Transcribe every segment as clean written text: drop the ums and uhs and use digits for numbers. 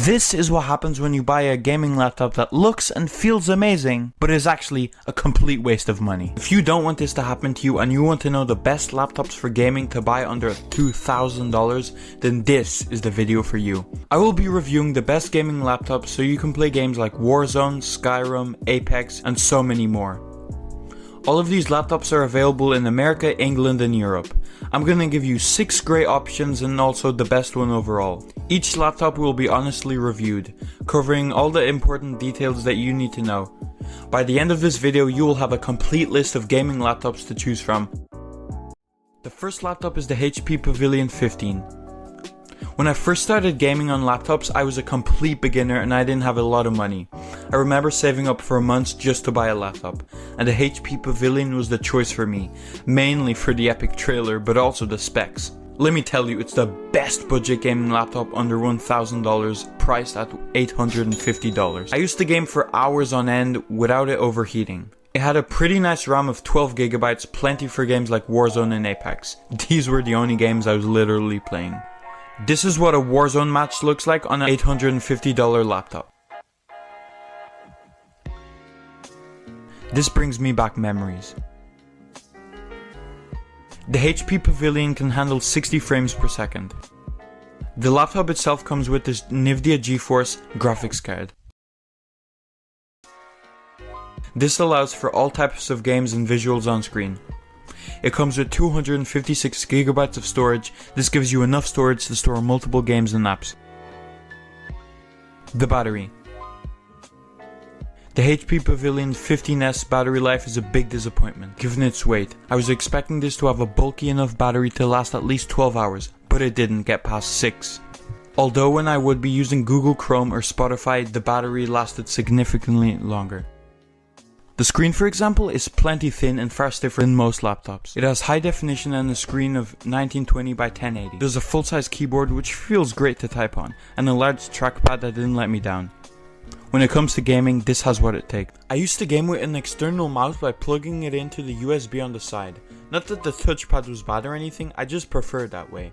This is what happens when you buy a gaming laptop that looks and feels amazing, but is actually a complete waste of money. If you don't want this to happen to you and you want to know the best laptops for gaming to buy under $2,000, then this is the video for you. I will be reviewing the best gaming laptops so you can play games like Warzone, Skyrim, Apex, and so many more. All of these laptops are available in America, England, and Europe. I'm gonna give you 6 great options and also the best one overall. Each laptop will be honestly reviewed, covering all the important details that you need to know. By the end of this video, you will have a complete list of gaming laptops to choose from. The first laptop is the HP Pavilion 15. When I first started gaming on laptops, I was a complete beginner and I didn't have a lot of money. I remember saving up for months just to buy a laptop, and the HP Pavilion was the choice for me, mainly for the epic trailer but also the specs. Let me tell you, it's the best budget gaming laptop under $1,000, priced at $850. I used to game for hours on end without it overheating. It had a pretty nice RAM of 12GB, plenty for games like Warzone and Apex. These were the only games I was literally playing. This is what a Warzone match looks like on an $850 laptop. This brings me back memories. The HP Pavilion can handle 60 frames per second. The laptop itself comes with this NVIDIA GeForce graphics card. This allows for all types of games and visuals on screen. It comes with 256GB of storage. This gives you enough storage to store multiple games and apps. The battery. The HP Pavilion 15S battery life is a big disappointment, given its weight. I was expecting this to have a bulky enough battery to last at least 12 hours, but it didn't get past 6. Although when I would be using Google Chrome or Spotify, the battery lasted significantly longer. The screen, for example, is plenty thin and far stiffer than most laptops. It has high definition and a screen of 1920 by 1080. There's a full-size keyboard which feels great to type on, and a large trackpad that didn't let me down. When it comes to gaming, this has what it takes. I used to game with an external mouse by plugging it into the USB on the side. Not that the touchpad was bad or anything, I just prefer it that way.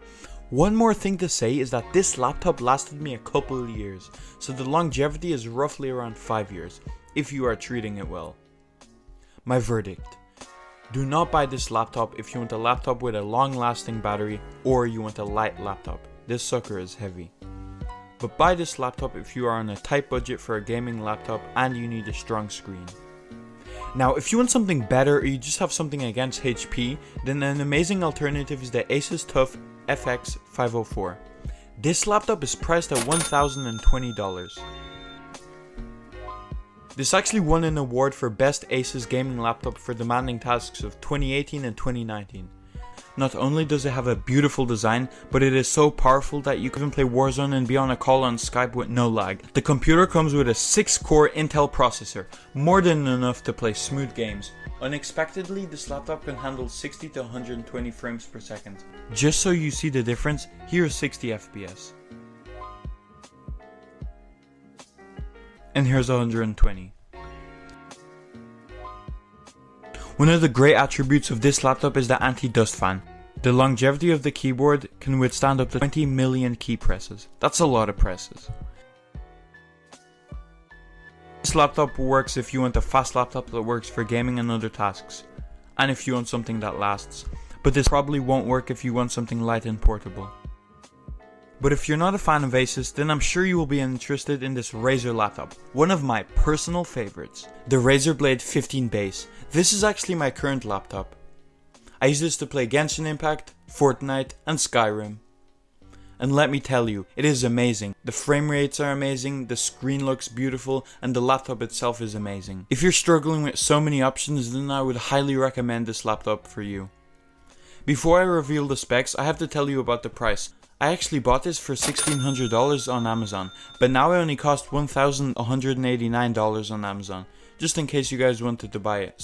One more thing to say is that this laptop lasted me a couple of years, so the longevity is roughly around 5 years, if you are treating it well. My verdict: do not buy this laptop if you want a laptop with a long-lasting battery or you want a light laptop. This sucker is heavy. But buy this laptop if you are on a tight budget for a gaming laptop and you need a strong screen. Now, if you want something better or you just have something against HP, then an amazing alternative is the Asus Tuf Fx504. This laptop is priced at $1,020. This actually won an award for Best Asus Gaming Laptop for Demanding Tasks of 2018 and 2019. Not only does it have a beautiful design, but it is so powerful that you can even play Warzone and be on a call on Skype with no lag. The computer comes with a 6-core Intel processor, more than enough to play smooth games. Unexpectedly, this laptop can handle 60 to 120 frames per second. Just so you see the difference, here's 60 FPS. And here's 120. One of the great attributes of this laptop is the anti-dust fan. The longevity of the keyboard can withstand up to 20 million key presses. That's a lot of presses. This laptop works if you want a fast laptop that works for gaming and other tasks, and if you want something that lasts. But this probably won't work if you want something light and portable. But if you're not a fan of Asus, then I'm sure you will be interested in this Razer laptop, one of my personal favorites, the Razer Blade 15 base. This is actually my current laptop. I use this to play Genshin Impact, Fortnite, and Skyrim. And let me tell you, it is amazing. The frame rates are amazing, the screen looks beautiful, and the laptop itself is amazing. If you're struggling with so many options, then I would highly recommend this laptop for you. Before I reveal the specs, I have to tell you about the price. I actually bought this for $1,600 on Amazon, but now it only costs $1,189 on Amazon, just in case you guys wanted to buy it.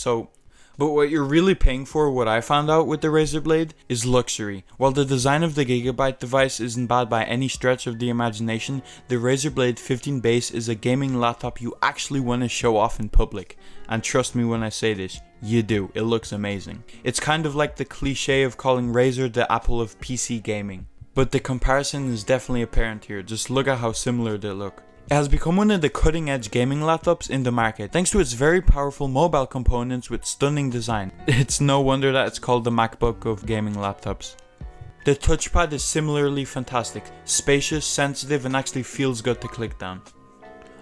But what you're really paying for, what I found out with the Razer Blade, is luxury. While the design of the Gigabyte device isn't bad by any stretch of the imagination, the Razer Blade 15 base is a gaming laptop you actually want to show off in public. And trust me when I say this, you do, it looks amazing. It's kind of like the cliche of calling Razer the Apple of PC gaming. but the comparison is definitely apparent here. Just look at how similar they look. It has become one of the cutting edge gaming laptops in the market, thanks to its very powerful mobile components with stunning design. It's no wonder that it's called the MacBook of gaming laptops. The touchpad is similarly fantastic, spacious, sensitive, and actually feels good to click down.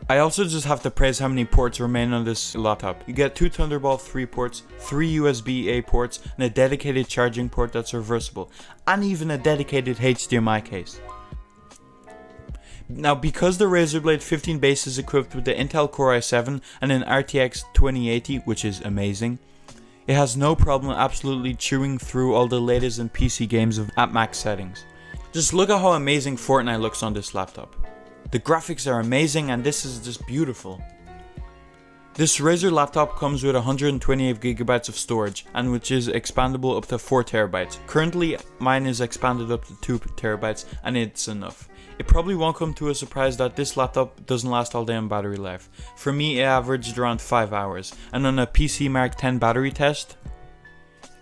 I also just have to praise how many ports remain on this laptop. You get 2 Thunderbolt 3 ports, 3 USB-A ports, and a dedicated charging port that's reversible, and even a dedicated HDMI case. Now, because the Razer Blade 15 base is equipped with the Intel Core i7 and an RTX 2080, which is amazing, it has no problem absolutely chewing through all the latest in PC games at max settings. Just look at how amazing Fortnite looks on this laptop. The graphics are amazing and this is just beautiful. This Razer laptop comes with 128GB of storage, and which is expandable up to 4TB. Currently mine is expanded up to 2TB and it's enough. It probably won't come to a surprise that this laptop doesn't last all day on battery life. For me, it averaged around 5 hours, and on a PC Mark 10 battery test,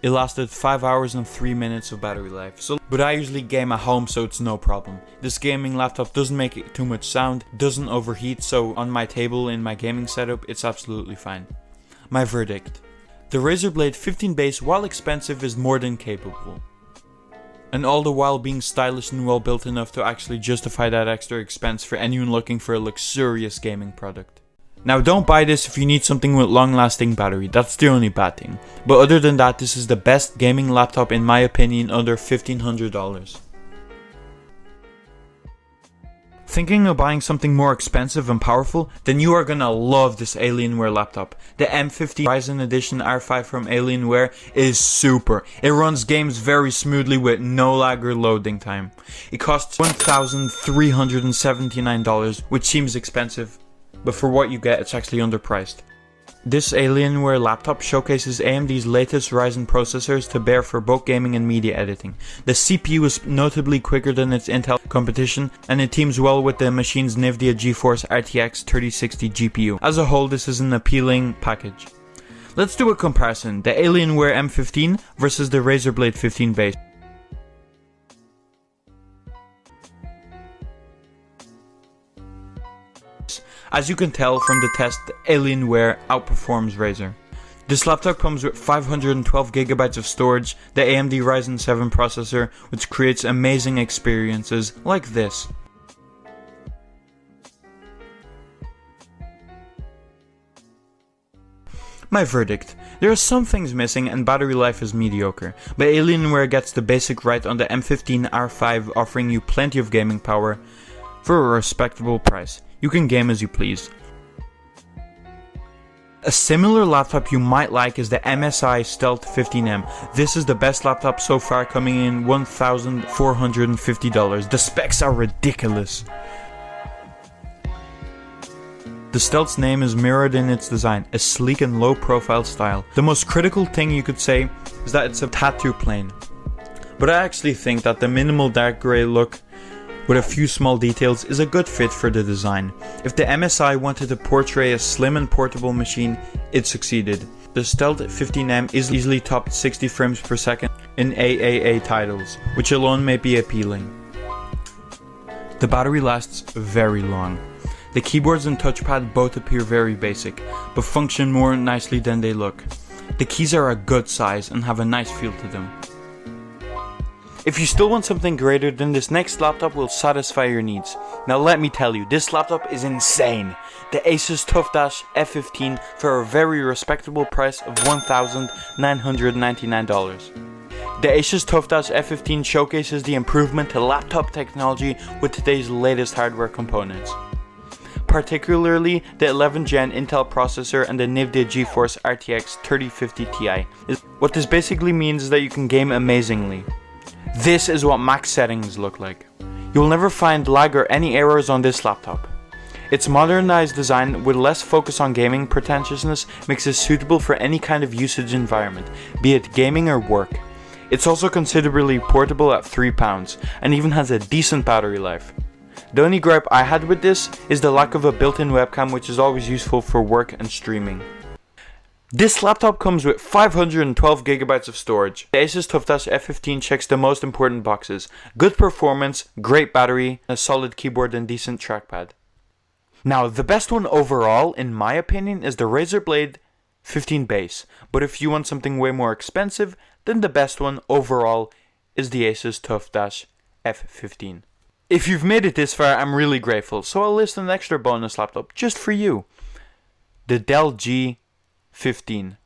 it lasted 5 hours and 3 minutes of battery life. But I usually game at home, so it's no problem. This gaming laptop doesn't make too much sound, doesn't overheat, so on my table in my gaming setup, it's absolutely fine. My verdict: the Razer Blade 15 base, while expensive, is more than capable. And all the while being stylish and well built enough to actually justify that extra expense for anyone looking for a luxurious gaming product. Now, don't buy this if you need something with long lasting battery, that's the only bad thing. But other than that, this is the best gaming laptop in my opinion under $1,500. Thinking of buying something more expensive and powerful? Then you are gonna love this Alienware laptop. The M15 Ryzen Edition R5 from Alienware is super. It runs games very smoothly with no lag or loading time. It costs $1,379, which seems expensive, but for what you get, it's actually underpriced. This Alienware laptop showcases AMD's latest Ryzen processors to bear for both gaming and media editing. The CPU is notably quicker than its Intel competition, and it teams well with the machine's NVIDIA GeForce RTX 3060 GPU. As a whole, this is an appealing package. Let's do a comparison: the Alienware M15 versus the Razer Blade 15 base. As you can tell from the test, Alienware outperforms Razer. This laptop comes with 512GB of storage, the AMD Ryzen 7 processor, which creates amazing experiences like this. My verdict: there are some things missing and battery life is mediocre, but Alienware gets the basic right on the M15 R5, offering you plenty of gaming power for a respectable price. You can game as you please. A similar laptop you might like is the MSI Stealth 15M. This is the best laptop so far, coming in $1,450. The specs are ridiculous. The Stealth's name is mirrored in its design, a sleek and low profile style. The most critical thing you could say is that it's a tattoo plane. But I actually think that the minimal dark grey look with a few small details is a good fit for the design. If the MSI wanted to portray a slim and portable machine, it succeeded. The Stealth 15M is easily topped 60 frames per second in AAA titles, which alone may be appealing. The battery lasts very long. The keyboards and touchpad both appear very basic, but function more nicely than they look. The keys are a good size and have a nice feel to them. If you still want something greater, then this next laptop will satisfy your needs. Now let me tell you, this laptop is insane. The Asus Tuf F15 for a very respectable price of $1,999. The Asus Tuf F15 showcases the improvement to laptop technology with today's latest hardware components, particularly the 11th gen Intel processor and the NVIDIA GeForce RTX 3050 Ti. What this basically means is that you can game amazingly. This is what max settings look like. You will never find lag or any errors on this laptop. Its modernized design with less focus on gaming pretentiousness makes it suitable for any kind of usage environment, be it gaming or work. It's also considerably portable at 3 pounds and even has a decent battery life. The only gripe I had with this is the lack of a built-in webcam, which is always useful for work and streaming. This laptop comes with 512GB of storage. The Asus Tuf F15 checks the most important boxes: good performance, great battery, a solid keyboard and decent trackpad. Now, the best one overall, in my opinion, is the Razer Blade 15 base, but if you want something way more expensive, then the best one overall is the Asus Tuf F15. If you've made it this far, I'm really grateful, so I'll list an extra bonus laptop just for you. The Dell G15.